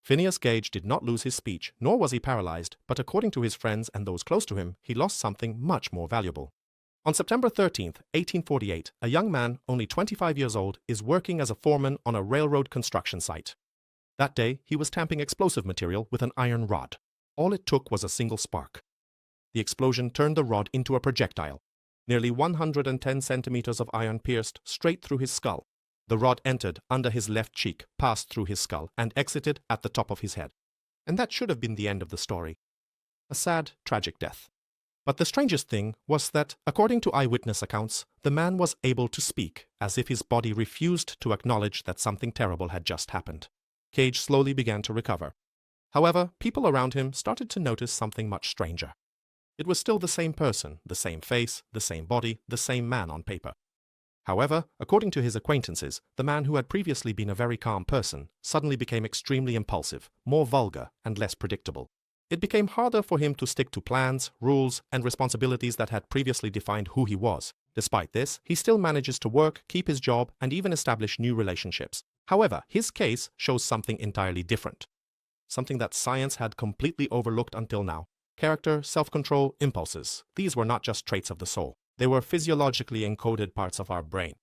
Phineas Gage did not lose his speech, nor was he paralyzed, but according to his friends and those close to him, he lost something much more valuable. On September 13th, 1848, a young man, only 25 years old, is working as a foreman on a railroad construction site. That day, he was tamping explosive material with an iron rod. All it took was a single spark. The explosion turned the rod into a projectile. Nearly 110 centimeters of iron pierced straight through his skull. The rod entered under his left cheek, passed through his skull, and exited at the top of his head. And that should have been the end of the story. A sad, tragic death. But the strangest thing was that, according to eyewitness accounts, the man was able to speak, as if his body refused to acknowledge that something terrible had just happened. Gage slowly began to recover. However, people around him started to notice something much stranger. It was still the same person, the same face, the same body, the same man on paper. However, according to his acquaintances, the man who had previously been a very calm person suddenly became extremely impulsive, more vulgar, and less predictable. It became harder for him to stick to plans, rules, and responsibilities that had previously defined who he was. Despite this, he still manages to work, keep his job, and even establish new relationships. However, his case shows something entirely different. Something that science had completely overlooked until now. Character, self-control, impulses. These were not just traits of the soul. They were physiologically encoded parts of our brain.